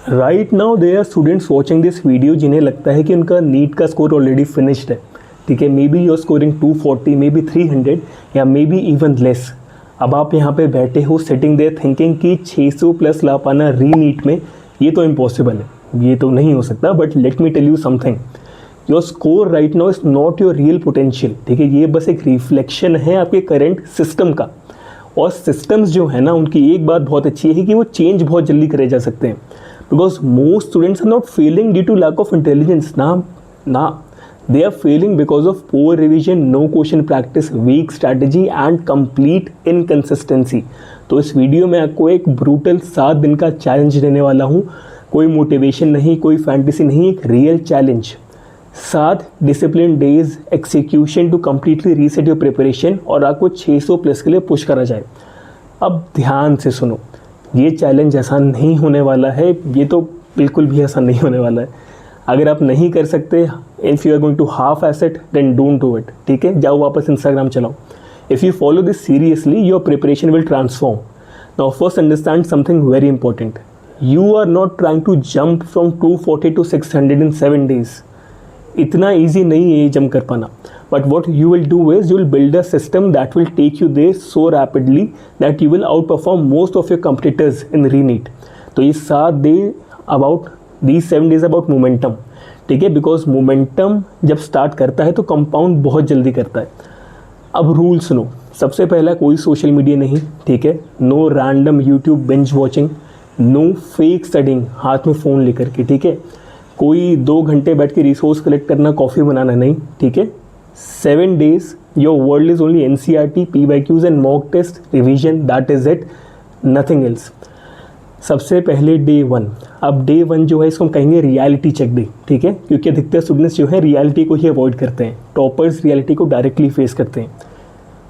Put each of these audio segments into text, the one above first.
Right now they are students watching this video जिन्हें लगता है कि उनका नीट का स्कोर ऑलरेडी फिनिश्ड है, ठीक है। Maybe you are scoring 240, maybe 300 या मे बी इवन लेस। अब आप यहाँ पे बैठे हो सिटिंग देयर थिंकिंग कि 600 प्लस ला पाना री नीट में ये तो इम्पॉसिबल है, ये तो नहीं हो सकता। But let me tell you something, your score right now is not your real potential, ठीक है। ये बस एक रिफ्लेक्शन है आपके करंट सिस्टम का। और सिस्टम्स जो है ना, उनकी एक बात बहुत अच्छी है कि वो चेंज बहुत जल्दी करे जा सकते हैं। Because most students are not failing due to lack of intelligence, ना they are failing because of poor revision, no question practice, weak strategy and complete inconsistency। तो इस वीडियो में आपको एक ब्रूटल 7 दिन का चैलेंज देने वाला हूँ। कोई मोटिवेशन नहीं, कोई फैंटेसी नहीं, एक real challenge. 7 discipline days execution to completely reset your preparation और आपको 600 प्लस के लिए पुश करा जाए। अब ध्यान से सुनो, ये चैलेंज आसान नहीं होने वाला है, ये तो बिल्कुल भी आसान नहीं होने वाला है। अगर आप नहीं कर सकते, if you are going to half ass it then don't do it, ठीक है। जाओ वापस इंस्टाग्राम चलाओ। If you follow this seriously your preparation will transform. Now first understand something very important, you are not trying to jump from 240 to 600 in 7 days. इतना easy नहीं है ये jump कर पाना। But what you will do is you will build a system that will take you there so rapidly that you will outperform most of your competitors in re NEET. तो ये 7 day about These 7 days about momentum, ठीक है। Because momentum जब start करता है तो compound बहुत जल्दी करता है। अब रूल सुनो, सबसे पहला कोई सोशल मीडिया नहीं, ठीक है। No random YouTube binge watching, no fake studying हाथ में फ़ोन लेकर के, ठीक है। कोई 2 घंटे बैठ के रिसोर्स कलेक्ट करना, कॉफ़ी बनाना नहीं, ठीक है। 7 days your world is only NCERT, PYQs and mock test revision, that is it, nothing else. सबसे पहले डे 1। अब डे 1 जो है इसको हम कहेंगे रियलिटी चेक डे, ठीक है। क्योंकि अधिकतर स्टूडेंट्स जो है रियलिटी को ही अवॉइड करते हैं, टॉपर्स रियलिटी को डायरेक्टली फेस करते हैं।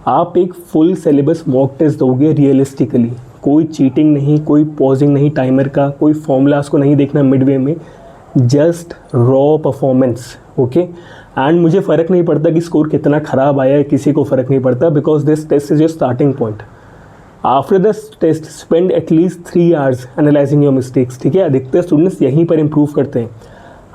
आप एक फुल सिलेबस मॉक टेस्ट दोगे रियलिस्टिकली, कोई चीटिंग नहीं, कोई पॉजिंग नहीं टाइमर का, कोई फॉर्मूलाज को नहीं देखना मिडवे में, just raw performance, okay. And मुझे फ़र्क नहीं पड़ता कि स्कोर कितना ख़राब आया है, किसी को फ़र्क नहीं पड़ता, because this test is your starting point. After the test spend at least 3 hours analysing your mistakes, ठीक है। अधिकतर स्टूडेंट्स यहीं पर इम्प्रूव करते हैं।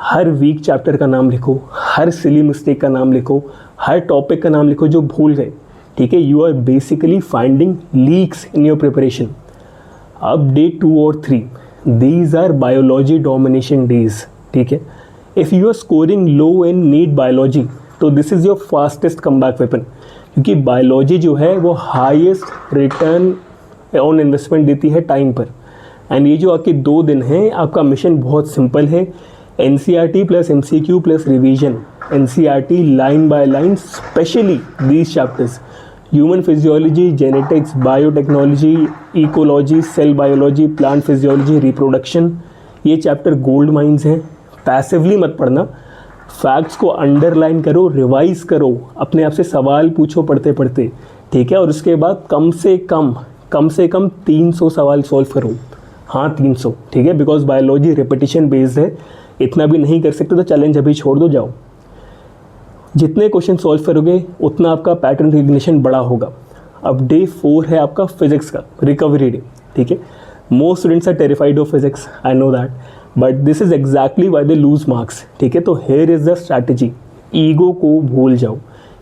हर वीक चैप्टर का नाम लिखो, हर सिली मिस्टेक का नाम लिखो, हर टॉपिक का नाम लिखो जो भूल गए, ठीक है। You are basically finding leaks in your preparation. अब डे 2 और 3, these are biology domination days, ठीक है। If you are scoring low in NEET biology तो this is your fastest comeback weapon, क्योंकि बायोलॉजी जो है वो हाईएस्ट रिटर्न ऑन इन्वेस्टमेंट देती है टाइम पर। एंड ये जो आपके 2 दिन हैं, आपका मिशन बहुत सिंपल है, NCERT plus MCQ plus revision. NCERT line by line, specially these chapters, human physiology, genetics, biotechnology, ecology, cell biology, plant physiology, reproduction. ये चैप्टर गोल्ड माइंस हैं। पैसिवली मत पढ़ना, फैक्ट्स को अंडरलाइन करो, रिवाइज करो, अपने आप से सवाल पूछो पढ़ते पढ़ते, ठीक है। और उसके बाद कम से कम 300 सवाल सॉल्व करो। हाँ 300, ठीक है। बिकॉज बायोलॉजी रिपीटिशन बेस्ड है, इतना भी नहीं कर सकते तो चैलेंज अभी छोड़ दो, जाओ। जितने क्वेश्चन सॉल्व करोगे उतना आपका पैटर्न रिकग्निशन बड़ा होगा। अब डे 4 है आपका फिजिक्स का रिकवरी डे, ठीक है। Most students are terrified of physics, I know that, but this is exactly why they lose marks, ठीक है। तो here is the strategy, ego को भूल जाओ।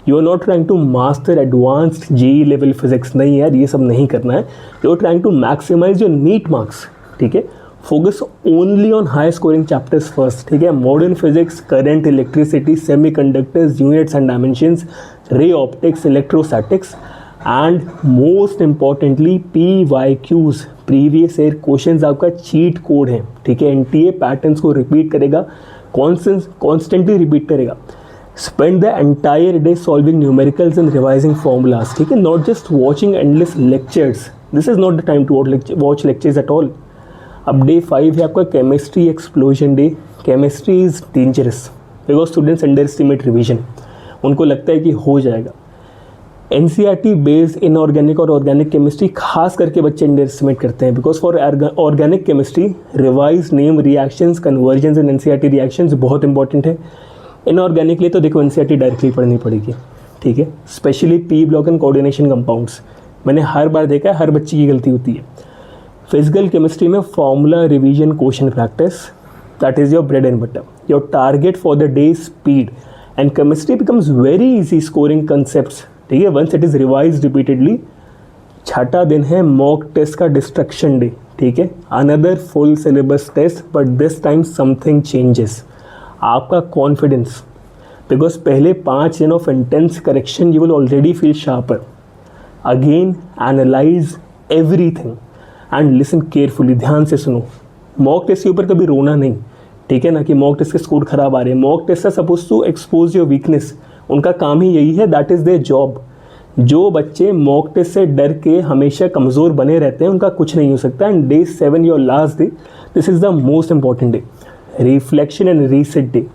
You are not trying to master advanced JEE level physics, नहीं यार, ये सब नहीं करना है। You are trying to maximise your NEET marks, ठीक है। Focus only on high scoring chapters first, ठीक है। Modern physics, current, electricity, semiconductors, units and dimensions, ray optics, electrostatics and most importantly PYQs, previous year questions आपका cheat code है, ठीक है। NTA patterns को repeat करेगा, कॉन्स्टेंटली रिपीट करेगा। Spend the entire day solving numericals and revising formulas, ठीक है। Not just watching endless lectures, this is not the time to watch lectures at all. अब day 5 है आपका chemistry explosion day. Chemistry is dangerous because students under estimate revision, उनको लगता है कि हो जाएगा। NCERT बेस्ड इनऑर्गेनिक और ऑर्गेनिक केमिस्ट्री खास करके बच्चे अंडर एस्टिमेट करते हैं, because for organic chemistry revise name reactions, convergence and NCERT reactions बहुत इंपॉर्टेंट है। इनऑर्गेनिक लिए तो देखो NCERT डायरेक्टली पढ़नी पड़ेगी, ठीक है। Specially P block and coordination compounds, मैंने हर बार देखा है, हर बच्चे की गलती होती है। फिजिकल केमिस्ट्री में formula revision question practice, that is your bread and butter. Your target for the day speed and chemistry becomes very easy scoring concepts. ठीक है, once it is revise repeatedly. छठा दिन है मॉक टेस्ट का destruction day. ठीक है, another full syllabus test but this time something changes. आपका confidence, because पहले 5 दिन of intense correction you will already feel sharper. Again analyse everything and listen carefully. ध्यान से सुनो. मॉक टेस्ट के ऊपर कभी रोना नहीं. ठीक है ना, कि मॉक टेस्ट के स्कोर खराब आ रहे हैं. Mock test are suppose to expose your weakness. उनका काम ही यही है, दैट इज़ देयर जॉब. जो बच्चे मॉक टेस्ट से डर के हमेशा कमज़ोर बने रहते हैं उनका कुछ नहीं हो सकता. And day 7 your last day, this is the most important day. Reflection and reset day.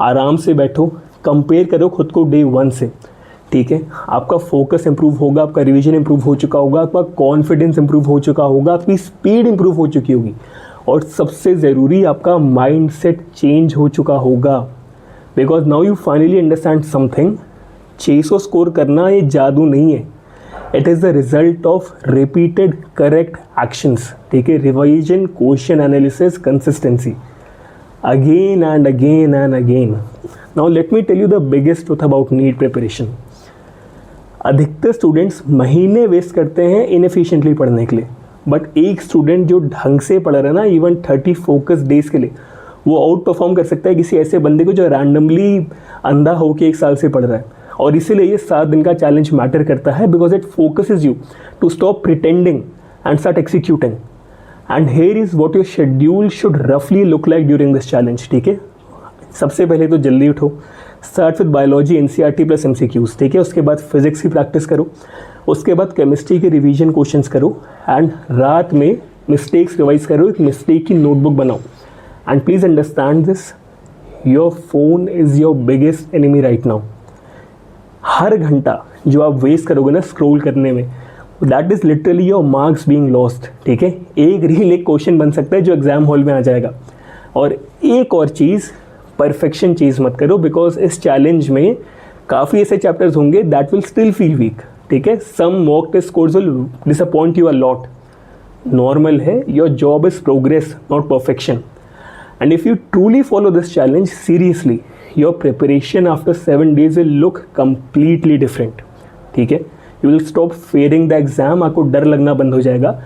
आराम से बैठो, कंपेयर करो खुद को डे 1 से. ठीक है, आपका फोकस इंप्रूव होगा, आपका रिवीजन इंप्रूव हो चुका होगा, आपका कॉन्फिडेंस इंप्रूव हो चुका होगा, आपकी स्पीड इंप्रूव हो चुकी होगी, और सबसे ज़रूरी आपका माइंड सेट चेंज हो चुका होगा. Because now you finally understand something. 600 score करना ये जादू नहीं है. It is the result of repeated correct actions. ठीक है, revision, question analysis, consistency, again and again and again. Now let me tell you the biggest truth about NEET preparation. अधिकतर students महीने waste करते हैं इनएफिशिएंटली पढ़ने के लिए, बट एक स्टूडेंट जो ढंग से पढ़ रहा है ना, इवन 30 फोकस डेज के लिए, वो आउट परफॉर्म कर सकता है किसी ऐसे बंदे को जो रैंडमली अंधा होकर 1 साल से पढ़ रहा है. और इसीलिए ये 7 दिन का चैलेंज मैटर करता है, because it focuses you to stop pretending and start executing. And here is what your schedule should रफली look like during this challenge. ठीक है, सबसे पहले तो जल्दी उठो. Start with biology NCERT plus MCQs. ठीक है, उसके बाद फिजिक्स की प्रैक्टिस करो, उसके बाद केमिस्ट्री के रिवीजन क्वेश्चंस करो, एंड रात में मिस्टेक्स रिवाइज करो. एक मिस्टेक की नोटबुक बनाओ. And please understand this, your phone is your biggest enemy right now. हर घंटा जो आप वेस्ट करोगे ना स्क्रॉल करने में, that is literally your marks being lost. ठीक है, एक रील एक क्वेश्चन बन सकता है जो एग्जाम हॉल में आ जाएगा. और एक और चीज़, परफेक्शन चीज़ मत करो, बिकॉज इस चैलेंज में काफ़ी ऐसे चैप्टर्स होंगे that will still feel weak. ठीक है, some mock test scores will disappoint you a lot. Normal है. Your job is progress, not perfection. And if you truly follow this challenge seriously, your preparation after 7 days will look completely different. ठीक है, you will stop fearing the exam. आपको डर लगना बंद हो जाएगा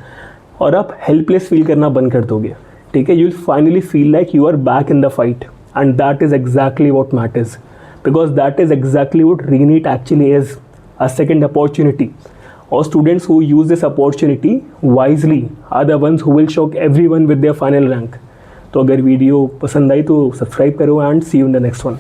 और आप हेल्पलेस फील करना बंद कर दोगे. ठीक है, you will finally feel like you are back in the fight, and that is exactly what matters, because that is exactly what reNEET actually is, a second opportunity. और students who use this opportunity wisely are the ones who will shock everyone with their final rank. तो अगर video पसंद आई तो subscribe करो, and see you in the next one.